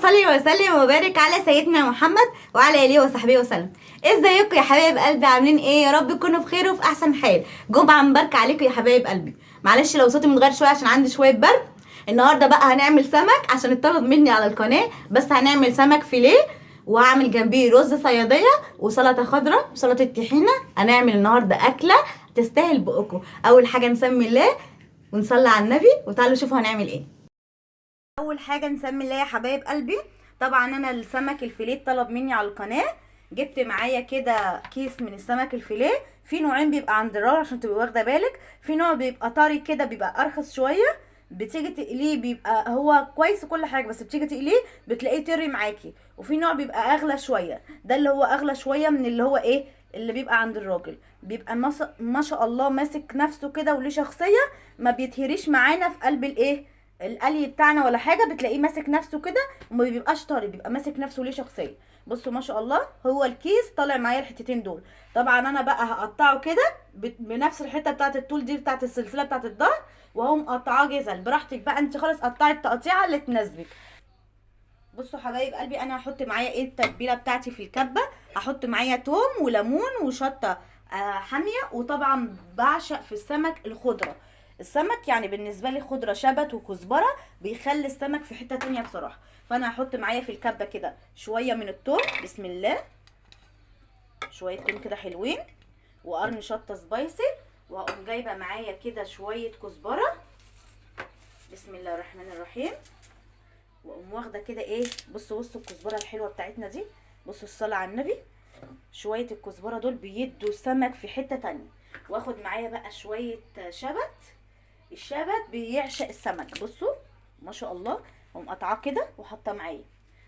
صل وسلم وبارك على سيدنا محمد وعلى اله وصحبه وسلم. ازيكم يا حبايب قلبي؟ عاملين ايه؟ يا رب تكونوا بخير وفي احسن حال. جمعه مباركه عليكم يا حبايب قلبي. معلش لو صوتي متغير شويه عشان عندي شويه برد. النهارده بقى هنعمل سمك عشان اتطلب مني على القناه، بس هنعمل سمك فيليه وهعمل جنبيه رز صياديه وسلطه خضراء وسلطه طحينه. هنعمل النهارده اكله تستاهل بقكم. اول حاجه نسمي الله ونصلي على النبي وتعالوا شوفوا هنعمل ايه. اول حاجه نسمي الله يا حبايب قلبي. طبعا انا السمك الفيليه طلب مني على القناه، جبت معايا كده كيس من السمك الفيليه. في نوعين بيبقى عند الراجل عشان تبقى واخده بالك، في نوع بيبقى طري كده بيبقى ارخص شويه، بتيجي تقليه بيبقى هو كويس وكل حاجه، بس بتيجي تقليه بتلاقيه طري معاكي. وفي نوع بيبقى اغلى شويه، ده اللي هو اغلى شويه من اللي هو ايه اللي بيبقى عند الراجل. بيبقى ما شاء الله ماسك نفسه كده وليه شخصيه، ما بيتهريش معانا في قلب الايه القلي بتاعنا ولا حاجه، بتلاقيه ماسك نفسه كده وما بيبقاش طري، بيبقى ماسك نفسه ليه شخصيه. بصوا ما شاء الله هو الكيس طالع معايا الحتتين دول. طبعا انا بقى هقطعه كده بنفس الحته بتاعه الطول دي بتاعه السلسله بتاعه الظهر، وهو مقطعاه جزل. براحتك بقى انت خالص، قطعي التقطيعه اللي تناسبك. بصوا حبايب قلبي انا هحط معايا ايه التتبيله بتاعتي في الكبه. هحط معايا توم وليمون وشطه حاميه. وطبعا بعشق في السمك الخضره. السمك يعني بالنسبه لي خضره شبت وكزبره بيخلي السمك في حته تانية بصراحه. فانا هحط معايا في الكبه كده شويه من التوم، بسم الله، شويه توم كده حلوين، وقرن شطه سبايسي، وهقوم جايبه معايا كده شويه كزبره، بسم الله الرحمن الرحيم. واقوم واخده كده ايه، بصوا الكزبره الحلوه بتاعتنا دي، بصوا الصلاه على النبي. شويه الكزبره دول بيدوا السمك في حته تانية. واخد معايا بقى شويه شبت. الشبت بيعشق السمك، بصوا ما شاء الله. اقوم قطعاه كده وحاطاه معايا.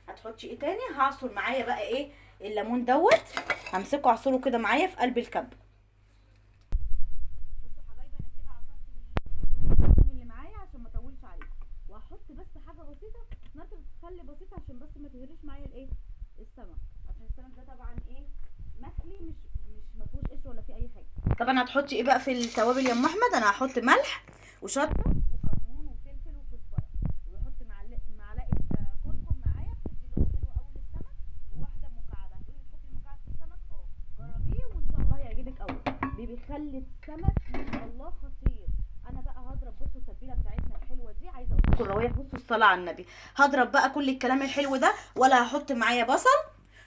هتحطي ايه تاني؟ هعصر معايا بقى ايه الليمون دوت، همسكه اعصره كده معايا في قلب الكب. بصوا حبايبي انا كده عصرت الليمون اللي معايا عشان ما اطولش عليكم، وهحط بس حاجه بسيطه نقطه خل بسيطه عشان بس ما تهريش معايا الايه السمك، عشان السمك ده طبعا ايه مخلي، مش ما فيهوش قشر ولا فيه اي حاجه. طبعا هتحطي ايه بقى في التوابل يا ام احمد؟ انا هحط ملح وشطه وكمون وفلفل وكزبره، وبحط معلقه كركم معايا بتدي لون حلو قوي للسمك، وواحده مكعبه. هتقولي بتحطي المكعب في السمك؟ جربيه وان شاء الله هيعجبك قوي، بيخلي السمك ما شاء الله خطير. انا بقى هضرب، بصوا التتبيله بتاعتنا الحلوه دي، عايزه اقول لكم الروايح، بصوا الصلاه على النبي. هضرب بقى كل الكلام الحلو ده، ولا هحط معايا بصل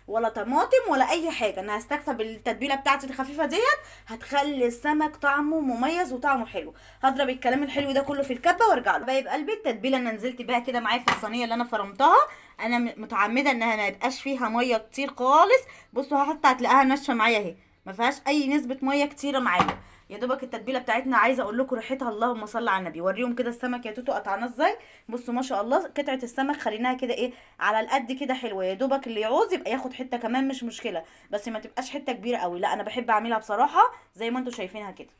ولا طماطم ولا اي حاجه. انا هستكفى بالتتبيله بتاعتي الخفيفه ديت، هتخلي السمك طعمه مميز وطعمه حلو. هضرب الكلام الحلو ده كله في الكبه وارجع له. حبايب قلبي التتبيله انا نزلت بيها كده معايا في الصينيه اللي انا فرمتها. انا متعمده انها ما يبقاش فيها ميه كتير خالص. بصوا هحط هتلاقيها ناشفه معايا اهي، ما فيهاش اي نسبه ميه كتيره معايا. يا دوبك التتبيله بتاعتنا، عايزه اقول لكم ريحتها اللهم صل على النبي. وريهم كده السمك يا توتو قطعناه ازاي. بصوا ما شاء الله قطعه السمك خليناها كده ايه على القد كده حلوه. يا دوبك اللي يعوز يبقى ياخد حته كمان مش مشكله، بس ما تبقاش حته كبيره قوي. لا انا بحب اعملها بصراحه زي ما انتم شايفينها كده.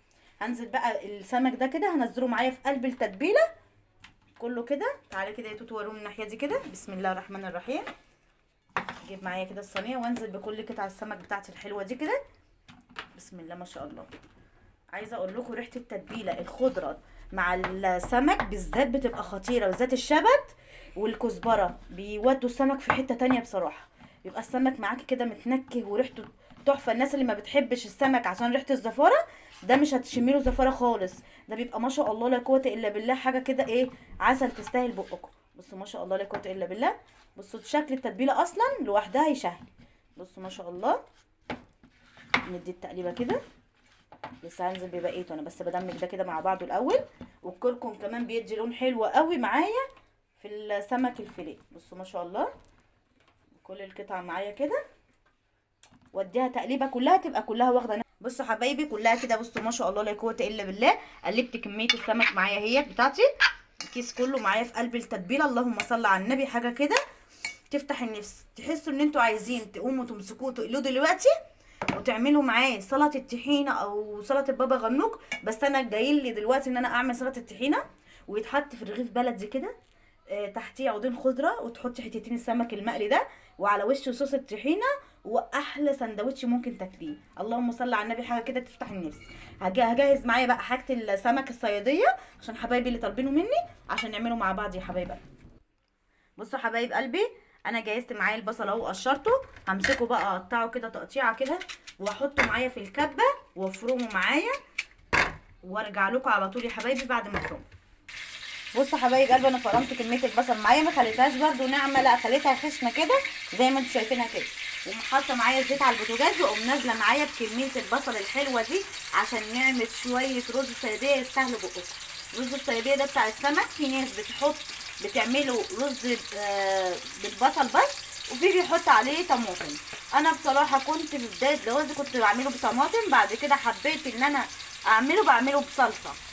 هنزل بقى السمك ده كده هنزله معايا في قلب التتبيله كله كده. تعالى كده يا توتو وريهم الناحيه دي كده، بسم الله الرحمن الرحيم. اجيب معايا كده الصينيه وانزل بكل قطع السمك بتاعتي الحلوه دي كده، بسم الله ما شاء الله. عايزه اقول لكم ريحه التتبيله الخضره مع السمك بالذات بتبقى خطيره، بالذات الشبت والكزبره بيودوا السمك في حته تانية بصراحه. بيبقى السمك معاكي كده متنكه وريحته تحفه. الناس اللي ما بتحبش السمك عشان ريحه الزفاره، ده مش هتشمي له زفاره خالص. ده بيبقى ما شاء الله لا قوه الا بالله، حاجه كده ايه عسل تستاهل بقكم. بصوا ما شاء الله لا قوه الا بالله. بصوا شكل التتبيله اصلا لوحدها يشهي. بصوا ما شاء الله. ندي التقليبه كده، لسه هنزل ببقيته انا، بس بدمج ده كده مع بعضه الاول. والكركم كمان بيدي لون حلو قوي معايا في السمك الفيليه. بصوا ما شاء الله كل القطع معايا كده، واديها تقليبه كلها تبقى كلها واخده. بصوا حبايبي كلها كده، بصوا ما شاء الله لا قوه الا بالله. قلبت كميه السمك معايا هي بتاعتي، الكيس كله معايا في قلب التتبيله. اللهم صل على النبي، حاجه كده تفتح النفس. تحسوا ان انتوا عايزين تقوموا تمسكوه تقلوه دلوقتي وتعملوا معاه سلطه طحينه او سلطه بابا غنوج. بس انا جاي لي دلوقتي ان انا اعمل سلطه طحينه، ويتحط في رغيف بلدي كده تحتيه عودين خضره، وتحطي حتتين السمك المقلي ده، وعلى وشه صوص الطحينه، واحلى سندوتش ممكن تاكليه. اللهم صل على النبي، حاجه كده تفتح النفس. هجهز معايا بقى حاجه السمك الصياديه عشان حبايبي اللي طالبينه مني عشان نعمله مع بعض يا حبايب قلبي. بصوا حبايب قلبي انا جهزت معايا البصل اهو قشرته، همسكه بقى اقطعه كده تقطيعه كده واحطه معايا في الكبه وافرمه معايا وارجع لكم على طول يا حبايبي بعد ما افرمه. بصوا حبايب قلبي انا فرمت كميه البصل معايا، ما خليتهاش برده ناعمه، لا خليتها خشنه كده زي ما انتم شايفينها كده، ومحطه معايا الزيت على البوتاجاز واقوم نازله معايا بكميه البصل الحلوه دي عشان نعمل شويه رز صياديه يستاهلوا بقكم. رز الصياديه ده بتاع السمك، في ناس بتعمله رز بالبصل بس، وفي بيحط عليه طماطم. انا بصراحه كنت في بدايه جوازي كنت بعمله بطماطم، بعد كده حبيت ان انا بعمله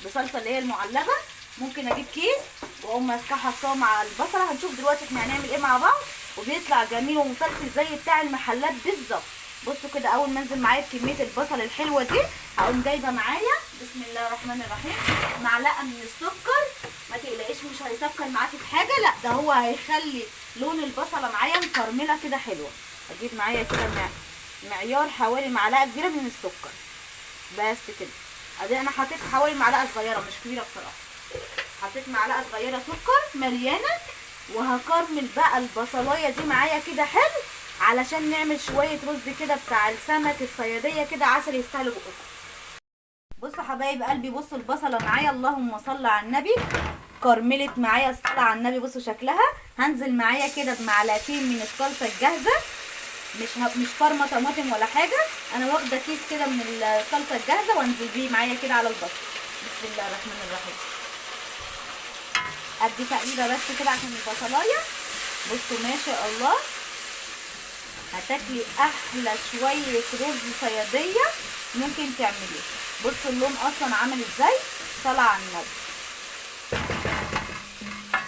بصلصه اللي هي المعلبه. ممكن اجيب كيس واقوم ماسكاه حطاه مع البصله، هنشوف دلوقتي احنا هنعمل ايه مع بعض، وبيطلع جميل ومفلفل زي بتاع المحلات بالظبط. بصوا كده اول ما انزل معايا بكميه البصل الحلوه دي هقوم جايبه معايا بسم الله الرحمن الرحيم معلقه من السكر. ما تقلقيش مش هيسكر معاكي في حاجه، لا ده هو هيخلي لون البصله معايا مكرمله كده حلوه. اجيب معايا كده معيار حوالي معلقه كبيره من السكر بس كده. ادي انا حطيت حوالي معلقه صغيره مش كبيره بصراحه، حطيت معلقه صغيره سكر مليانه، وهكرمل بقى البصلايه دي معايا كده حلو علشان نعمل شويه رز كده بتاع السمك الصياديه كده عسل يستاهلوا بقكم. بصوا حبايب قلبي، بصوا البصله معايا اللهم صل على النبي كرملت معايا الصلاه على النبي. بصوا شكلها. هنزل معايا كده بمعلقتين من الصلصه الجاهزه، مش فرمه طماطم ولا حاجه، انا واخده كيس كده من الصلصه الجاهزه وانزل بيه معايا كده على البصل. بسم الله الرحمن الرحيم. ادي تقليبه بس كده عشان البصلايه. بصوا ما شاء الله هتاكلي احلى شويه رز صياديه ممكن تعمليه. بصوا اللون اصلا عامل ازاي، صلاه على النبي.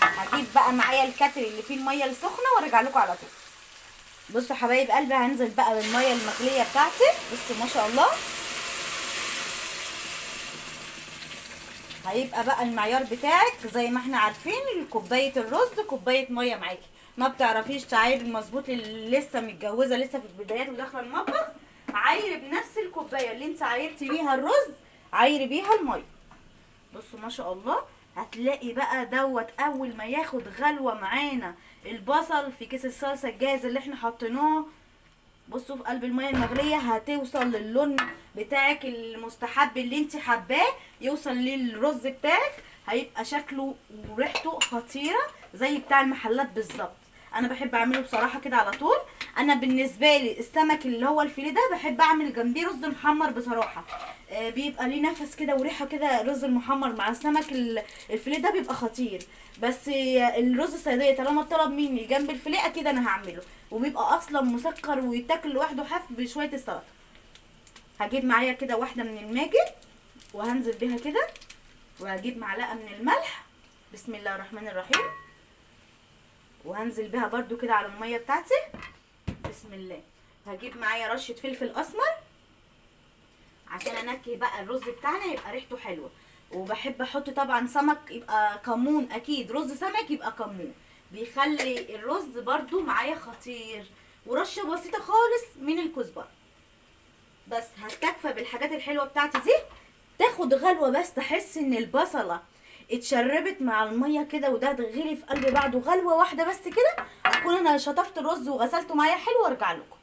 هجيب بقى معايا الكاتل اللي فيه الميه السخنه وارجع لكم على طول. بصوا حبايب قلبي هنزل بقى بالميه المغليه بتاعتي. بصوا ما شاء الله هيبقى بقى المعيار بتاعك زي ما احنا عارفين كوبايه الرز كوبايه ميه معاكي. ما بتعرفيش تعايري مظبوط اللي لسه متجوزه لسه في البدايات وداخله المطبخ، عايري بنفس الكوبايه اللي انت عايرتي بيها الرز عايري بيها الميه. بصوا ما شاء الله هتلاقي بقى دوت اول ما ياخد غلوه معانا البصل في كيس الصلصه الجاهز اللي احنا حطيناه. بصوا في قلب الميه المغليه هتوصل للون بتاعك المستحب اللي انت حباه يوصل للرز بتاعك، هيبقى شكله وريحته خطيره زي بتاع المحلات بالظبط. انا بحب اعمله بصراحه كده على طول. انا بالنسبه لي السمك اللي هو الفيليه ده بحب اعمل جنبيه رز محمر بصراحه، بيبقى ليه نفس كده وريحه كده. الرز المحمر مع السمك الفيليه ده بيبقى خطير. بس الرز الصياديه طالما طلب مني جنب الفيليه اكيد انا هعمله، وبيبقى اصلا مسكر ويتاكل لوحده حاف بشويه السلطه. هجيب معايا كده واحده من الماجي وهنزل بيها كده، وهجيب معلقه من الملح بسم الله الرحمن الرحيم، وهنزل بيها برده كده على الميه بتاعتي بسم الله. هجيب معايا رشه فلفل اسمر عشان انكي بقى الرز بتاعنا يبقى ريحته حلوه. وبحب احط طبعا سمك يبقى كمون، اكيد رز سمك يبقى كمون بيخلي الرز برده معايا خطير. ورشه بسيطه خالص من الكزبره بس. هستكفى بالحاجات الحلوه بتاعتي دي تاخد غلوه بس، تحس ان البصله اتشربت مع الميه كده وده غلي في قلب بعضه غلوه واحده بس كده، اكون انا شطفت الرز وغسلته معايا حلو وارجع لكم.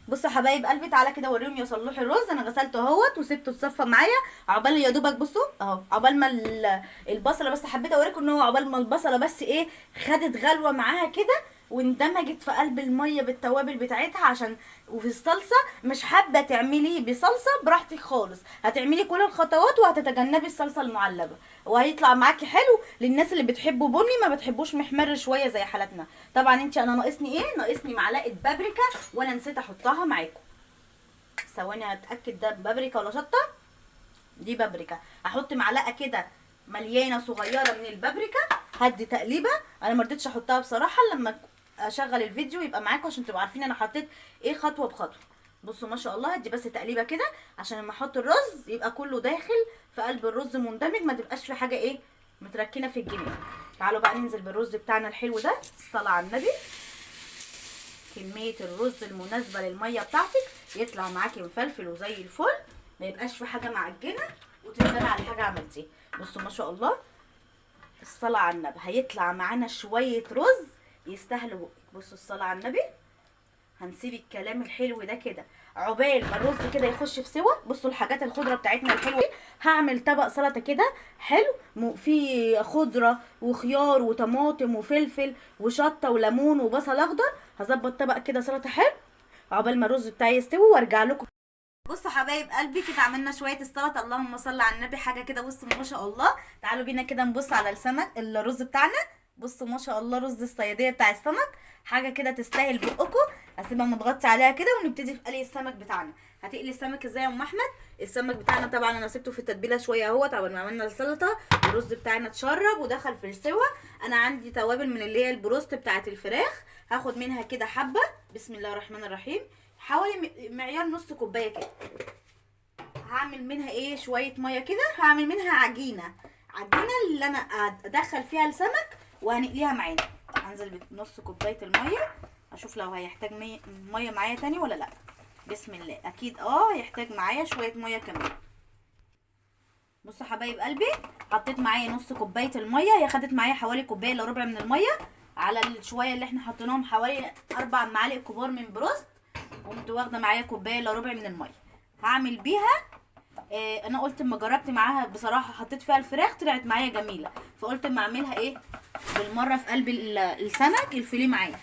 بصوا حبايب قلبي تعالى كده اوريهم يصلحوا الرز. انا غسلته اهوت وسبته يتصفى معايا عقبال يا دوبك. بصوا اهو عقبال ما البصله بس حبيت اوريكم ان هو عقبال ما البصله بس ايه خدت غلوه معاها كده واندمجت في قلب الميه بالتوابل بتاعتها. عشان وفي الصلصه مش حابه تعملي بصلصه براحتك خالص، هتعملي كل الخطوات وهتتجنبي الصلصه المعلبه وهيطلع معاكي حلو. للناس اللي بتحبوا بني ما بتحبوش محمر شويه زي حالتنا. طبعا انا ناقصني ايه؟ ناقصني معلقه بابريكا وانا نسيت احطها معاكم. ثواني اتاكد ده بابريكا ولا شطه. دي بابريكا. هحط معلقه كده مليانه صغيره من البابريكا. هدي تقليبه. انا ما رضيتش احطها بصراحه لما اشغل الفيديو يبقى معاكم عشان تبقوا عارفين انا حطيت ايه خطوه بخطوه. بصوا ما شاء الله هدي بس تقليبه كده عشان لما احط الرز يبقى كله داخل في قلب الرز مندمج، ما تبقاش في حاجه ايه متركنه في الجنب. تعالوا بقى ننزل بالرز بتاعنا الحلو ده. الصلاه على النبي. كميه الرز المناسبه للميه بتاعتك يطلع معاكي مفلفل وزي الفل، ما يبقاش في حاجه معجنه وتندمي على حاجه عملتيها. بصوا ما شاء الله الصلاه على النبي هيطلع معانا شويه رز يستاهلوا بقك. بصوا الصلاه على النبي. هنسيب الكلام الحلو ده كده عقبال ما الرز كده يخش في سوا. بصوا الحاجات الخضره بتاعتنا الحلوه دي. هعمل طبق سلطه كده حلو فيه خضره وخيار وطماطم وفلفل وشطه وليمون وبصل اخضر. هظبط طبق كده سلطه حلو عقبال ما الرز بتاعي يستوي وارجع لكم. بصوا حبايب قلبي كده عملنا شويه السلطه. اللهم صل على النبي. حاجه كده بصوا ما شاء الله. تعالوا بينا كده نبص على الرز بتاعنا. بصوا ما شاء الله رز الصياديه بتاع السمك. حاجه كده تستاهل بقكم. هسيبها متغطي عليها كده ونبتدي في قلي السمك بتاعنا. هتقلي السمك ازاي يا ام احمد؟ السمك بتاعنا طبعا انا سبته في التتبيله شويه اهوت قبل ما عملنا السلطه. الرز بتاعنا اتشرب ودخل في السوا. انا عندي توابل من اللي هي البروست بتاعه الفراخ. هاخد منها كده حبه. بسم الله الرحمن الرحيم. حوالي معيار نص كوبايه كده. هعمل منها ايه شويه ميه كده. هعمل منها عجينه اللي انا ادخل فيها السمك وهنقليها معانا. هنزل بنص كوبايه الميه. اشوف لو هيحتاج ميه معايا تاني ولا لا. بسم الله. اكيد هيحتاج معايا شويه ميه كمان. بصوا حبايب قلبي حطيت معايا نص كوبايه الميه. هي خدت معايا حوالي كوبايه الا ربع من الميه على الشويه اللي احنا حطيناهم حوالي 4 معالق كبار من بروست. قمت واخده معايا كوبايه الا ربع من الميه. هعمل بيها انا قلت اما جربت معاها بصراحه حطيت فيها الفراخ طلعت معايا جميله. فقلت اما اعملها ايه بالمره في قلب السمك الفيليه معايا.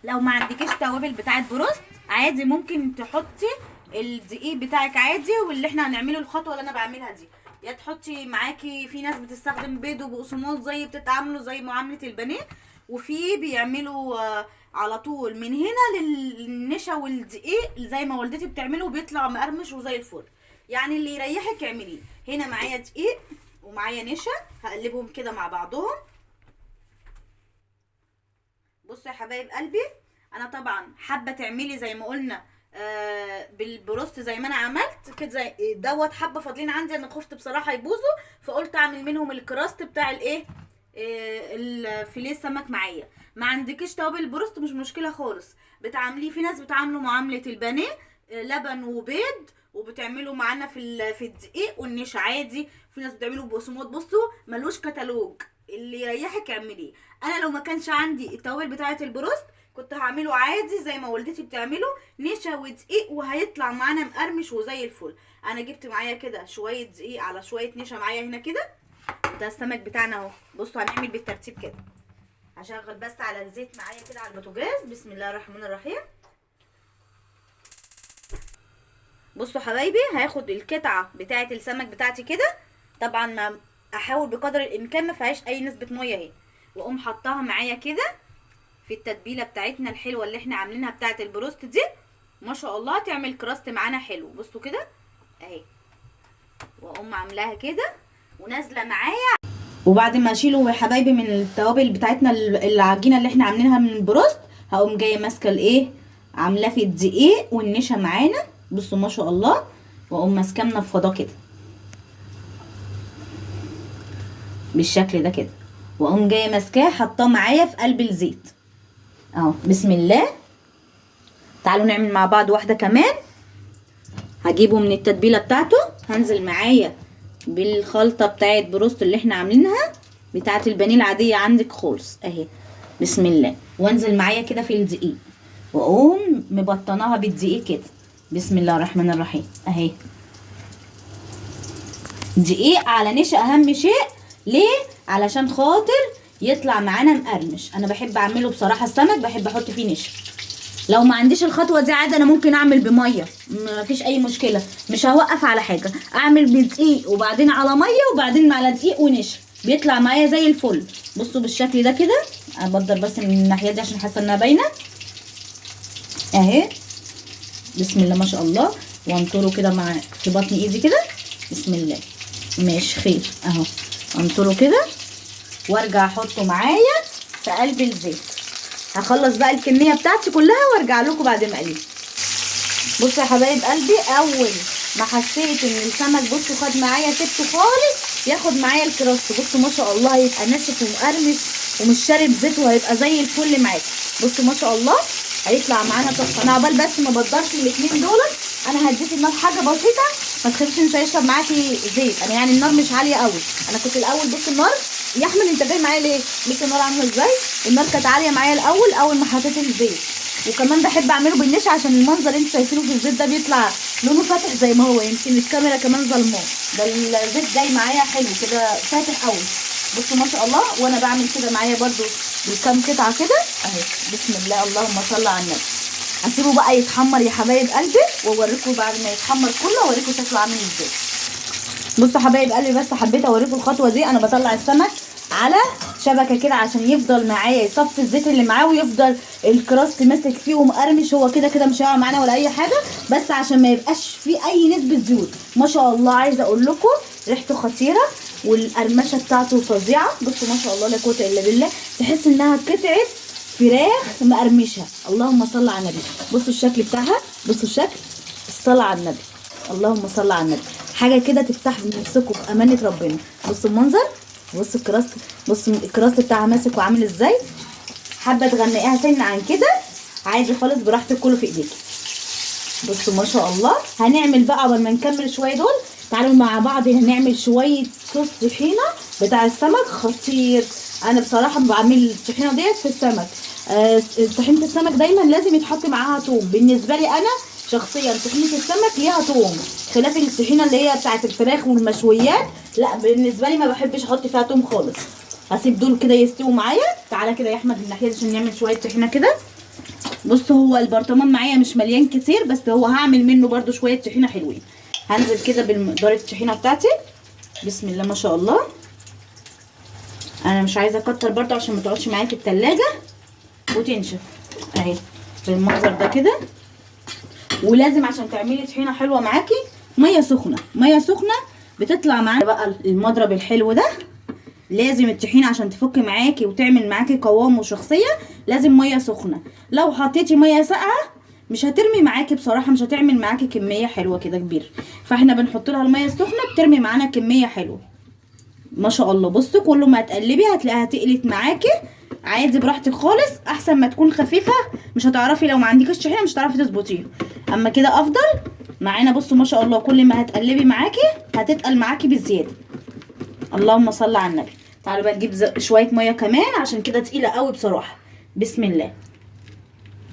لو ما عندكيش توابل بتاعه بروست عادي ممكن تحطي الدقيق بتاعك عادي. واللي احنا هنعمله الخطوه اللي انا بعملها دي يا تحطي معاكي. في ناس بتستخدم بيض وبقسماط زي بتتعاملوا زي معامله البانيه. وفي بيعملوا على طول من هنا للنشا والدقيق زي ما والدتي بتعمله بيطلع مقرمش وزي الفل. يعني اللي يريحك اعمليه. هنا معايا دقيق ومعايا نشا. هقلبهم كده مع بعضهم. بصوا يا حبايب قلبي انا طبعا حابه تعملي زي ما قلنا بالبروست زي ما انا عملت كده زي دوت. حبه فاضلين عندي انا خفت بصراحه يبوظوا فقلت اعمل منهم الكراست بتاع الايه الفيليه السمك معايا. ما عندكيش توابل البروست مش مشكله خالص. بتعمليه. في ناس بتعامله معامله البانيه لبن وبيض وبتعملوا معانا في الدقيق والنشا عادي. في ناس بتعمله بقسماط. بصوا ملوش كتالوج. اللي يريحك اعمليه. انا لو ما كانش عندي التوابل بتاعه البروست كنت هعمله عادي زي ما والدتي بتعمله نشا ودقيق وهيطلع معانا مقرمش وزي الفل. انا جبت معايا كده شويه دقيق على شويه نشا معايا هنا كده. ده السمك بتاعنا اهو. بصوا هنعمل بالترتيب كده. هشغل بس على الزيت معايا كده على البوتاجاز. بسم الله الرحمن الرحيم. بصوا حبايبي هاخد القطعه بتاعه السمك بتاعتي كده. طبعا ما احاول بقدر الامكان ما فيهاش اي نسبه ميه اهي. واقوم حطاها معايا كده في التتبيله بتاعتنا الحلوه اللي احنا عاملينها بتاعه البروست دي. ما شاء الله تعمل كراست معانا حلو. بصوا كده اهي. واقوم عاملاها كده ونازله معايا. وبعد ما اشيله يا حبايبي من التوابل بتاعتنا العجينه اللي احنا عاملينها من البروست هقوم جايه ماسكه الايه عاملاه في الدقيق والنشا معانا. بصوا ما شاء الله. واقوم ماسكاه منفضاه كده بالشكل ده كده. واقوم جايه ماسكاه حطاه معايا في قلب الزيت اهو. بسم الله. تعالوا نعمل مع بعض واحده كمان. هجيبه من التتبيله بتاعته. هنزل معايا بالخلطه بتاعه بروست اللي احنا عاملينها بتاعه البانيه العاديه عندك خالص اهي. بسم الله. وانزل معايا كده في الدقيق واقوم مبطناها بالدقيق كده. بسم الله الرحمن الرحيم اهي. دقيق على نشا اهم شيء. ليه؟ علشان خاطر يطلع معانا مقرمش. انا بحب اعمله بصراحه السمك بحب احط فيه نشا. لو ما عنديش الخطوه دي عادي انا ممكن اعمل بميه مفيش اي مشكله. مش هوقف على حاجه. اعمل بدقيق وبعدين على ميه وبعدين على دقيق ونشا بيطلع معايا زي الفل. بصوا بالشكل ده كده. ابدر بس من الناحيه دي عشان حاسه انها باينه اهي. بسم الله ما شاء الله. وانطره كده مع في بطن ايدي كده. بسم الله. ماشي خير اهو. انطره كده وارجع احطه معايا في قلب الزيت. هخلص بقى الكميه بتاعتي كلها وارجع لكم بعد ما اقليه. بصوا يا حبايب قلبي اول ما حسيت ان السمك بصوا خد معايا سبته خالص ياخد معايا الكراست. بصوا ما شاء الله هيبقى ناشف ومقرمش ومش شارب زيت وهيبقى زي الفل معاكي. بصوا ما شاء الله هيطلع معانا تحفه. انا عقبال بس ما بدرش الاثنين دول انا هديت النار حاجه بسيطه ما تخليش انت يشرب معاكي زيت. انا يعني النار مش عاليه قوي. انا كنت الاول بصوا النار يا احمد انت جاي معايا ليه؟ بص النار عامله ازاي؟ النار كانت عاليه معايا الاول اول ما حطيت الزيت، وكمان بحب اعمله بالنشا عشان المنظر اللي انتوا شايفينه في الزيت ده بيطلع لونه فاتح زي ما هو، يمكن الكاميرا كمان ظلماه. ده الزيت جاي معايا حلو كده فاتح قوي، بصوا ما شاء الله. وانا بعمل كده معايا برده بالكام قطعه كده اهي. بسم الله اللهم صل على النبي. هسيبه بقى يتحمر يا حبايب قلبي، واوريكم بعد ما يتحمر كله اوريكم شكله عامل ازاي. بصوا حبايب قلبي، بس حبيت اوريكم الخطوه دي. انا بطلع السمك على شبكه كده عشان يفضل معايا يصفي الزيت اللي معاه، ويفضل الكراست ماسك فيه ومقرمش. هو كده كده مش هيقع معانا ولا اي حاجه، بس عشان ما يبقاش فيه اي نسبه زيوت. ما شاء الله عايزه اقول لكم ريحته خطيره والقرمشه بتاعته فظيعه. بصوا ما شاء الله لا قوه الا بالله، تحس انها قطعه فراخ مقرمشه. اللهم صل على النبي. بصوا الشكل بتاعها، بصوا الشكل، الصلاه على النبي، اللهم صل على النبي. حاجه كده تفتح نفسكم بامانه ربنا. بصوا المنظر، بصوا الكراست، بصوا الكراست بتاعها ماسك وعامل ازاي. حابه تغمقيها سنه عن كده عادي خالص براحتك، كله في ايديكي. بصوا ما شاء الله. هنعمل بقى قبل ما نكمل شويه دول، تعالوا مع بعض هنعمل شويه صوص طحينه بتاع السمك خطير. انا بصراحه بعمل الطحينه ديت في السمك. طحينه السمك دايما لازم يتحط معاها توم. بالنسبه لي انا شخصيا طحينه السمك ليها توم، خلاف الطحينه اللي هي بتاعه الفراخ والمشويات، لا بالنسبه لي ما بحبش احط فيها توم خالص. هسيب دول كده يستووا معايا. تعالى كده يا احمد من الناحيه دي عشان نعمل شويه طحينه كده. بص هو البرطمان معايا مش مليان كتير، بس هو هعمل منه برده شويه طحينه حلوين. هنزل كده بالمقدار الطحينه بتاعتي. بسم الله ما شاء الله. انا مش عايزه اكتر برده عشان ما تقعدش معايا في التلاجة وتنشف اهي بالمنظر ده كده. ولازم عشان تعملي طحينه حلوه معاكي ميه سخنه، ميه سخنه بتطلع معانا بقى المضرب الحلو ده. لازم الطحينه عشان تفك معاكي وتعمل معاكي قوام وشخصيه لازم ميه سخنه. لو حطيتي ميه ساقعه مش هترمي معاكي بصراحه، مش هتعمل معاكي كميه حلوه كده كبيره. فاحنا بنحط لها الميه السخنه بترمي معانا كميه حلوه ما شاء الله. بصوا كل ما تقلبي هتلاقيها تقلت معاكي عادي براحتك خالص. احسن ما تكون خفيفه مش هتعرفي، لو ما عندكيش طحينه مش هتعرفي تظبطيها، اما كده افضل معانا. بصوا ما شاء الله كل ما هتقلبي معاكي هتتقل معاكي بالزياده. اللهم صل على النبي. تعالوا بقى نجيب شويه ميه كمان عشان كده تقيله قوي بصراحه. بسم الله.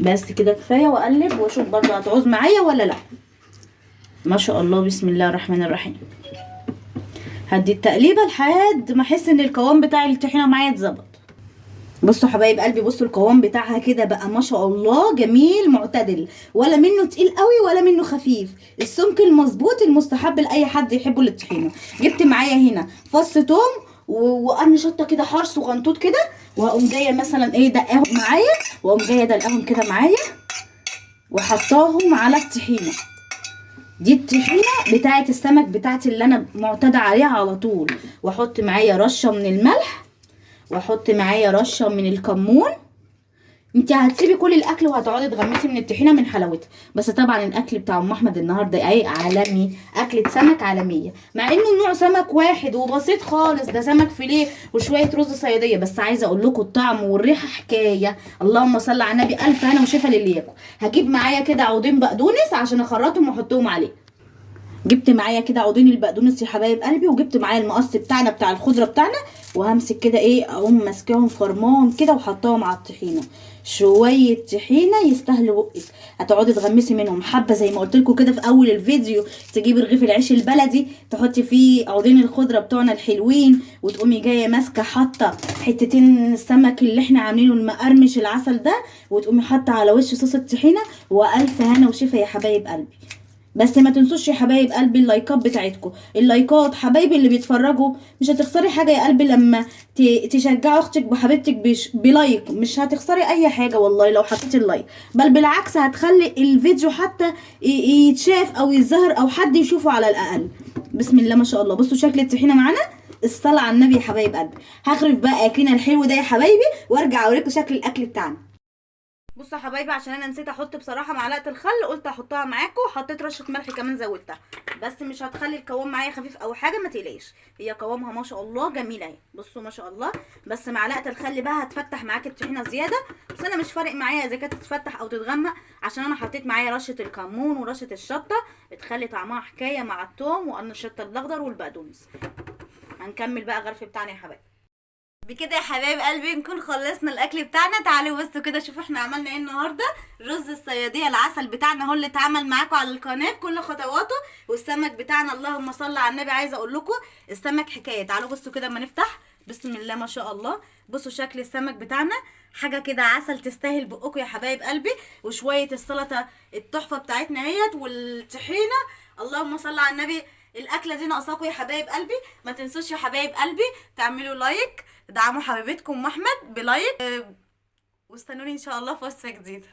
بس كده كفايه، واقلب واشوف برضه هتعوز معايا ولا لا. ما شاء الله بسم الله الرحمن الرحيم. هدي التقليبه لحد ما احس ان القوام بتاع الطحينه معايا اتظبط. بصوا حبايب قلبي، بصوا القوام بتاعها كده بقى ما شاء الله جميل معتدل، ولا منه تقيل قوي ولا منه خفيف. السمك المظبوط المستحب لاي حد يحبه للطحينه. جبت معايا هنا فص توم وقرن شطه كده حار صغنطوط كده، وهقوم جايه مثلا ايه دقاهم معايا، واقوم جايه دلقاهم كده معايا وحطاهم على الطحينه. دي الطحينه بتاعه السمك بتاعتي اللي انا معتاده عليها على طول. واحط معايا رشه من الملح، واحط معايا رشه من الكمون. انت هتسيبي كل الاكل وهتقعدي تغمسي من الطحينه من حلاوتها. بس طبعا الاكل بتاع ام احمد النهارده ايه عالمي، اكله سمك عالميه، مع انه نوع سمك واحد وبسيط خالص، ده سمك فيليه وشويه رز صياديه. بس عايزه اقول لكم الطعم والريحه حكايه. اللهم صل على النبي. الف هنا وشفا للي ياكل. هجيب معايا كده عودين بقدونس عشان اخرطهم واحطهم عليه. جبت معايا كده عودين البقدونس يا حبايب قلبي، وجبت معايا المقص بتاعنا بتاع الخضره بتاعنا، وهمسك كده ايه اقوم ماسكاهم فرمان كده وحطاهم على الطحينه. شويه طحينه يستاهلوا بقك. هتقعدي تغمسي منهم حبه زي ما قلت لكم كده في اول الفيديو. تجيبي رغيف العيش البلدي تحطي فيه عودين الخضره بتوعنا الحلوين، وتقومي جايه ماسكه حاطه حتتين السمك اللي احنا عاملينه المقرمش العسل ده، وتقومي حاطه على وش صوص الطحينه. والف هنا وشفا يا حبايب قلبي. بس ما تنسوش يا حبايب قلبي اللايكات بتاعتكم. اللايكات حبايبي اللي بيتفرجوا مش هتخسري حاجه يا قلبي لما تشجعي اختك وحبيبتك بلايك. مش هتخسري اي حاجه والله لو حطيتي اللايك، بل بالعكس هتخلي الفيديو حتى يتشاف او يتظهر او حد يشوفه على الاقل. بسم الله ما شاء الله. بصوا شكل الطحينه معانا، الصلاه على النبي يا حبايب قلبي. هخرف بقى اكلنا الحلو ده يا حبايبي وارجع اوريكم شكل الاكل بتاعنا. بصوا يا حبايبي، عشان انا نسيت احط بصراحه معلقه الخل، قلت احطها معاكم، وحطيت رشه ملح كمان زودتها، بس مش هتخلي القوام معايا خفيف او حاجه، ما تقلقيش. هي قوامها ما شاء الله جميله اهي. بصوا ما شاء الله. بس معلقه الخل بقى هتفتح معاكي الطحينه زياده، بس انا مش فارق معايا اذا كانت تتفتح او تتغمق، عشان انا حطيت معايا رشه الكمون ورشه الشطه بتخلي طعمها حكايه مع الثوم وقرن الشطه الاخضر والبقدونس. هنكمل بقى غرف بتاعنا يا حبايبي. بكده يا حبايب قلبي نكون خلصنا الاكل بتاعنا. تعالوا بس كده شوفوا احنا عملنا ايه النهارده. رز الصياديه العسل بتاعنا هو اللي اتعمل معاكم على القناه بكل خطواته، والسمك بتاعنا اللهم صل على النبي. عايزه اقول لكم السمك حكايه. تعالوا بصوا كده اما نفتح، بسم الله ما شاء الله. بصوا شكل السمك بتاعنا حاجه كده عسل تستاهل بقكم يا حبايب قلبي. وشويه السلطه التحفه بتاعتنا اهيت والطحينه، اللهم صل على النبي. الاكله دي ناقصاكم يا حبايب قلبي. ما تنسوش يا حبايب قلبي تعملوا لايك، تدعموا حبيبتكم احمد بلايك، واستنوني ان شاء الله في وصفه جديده.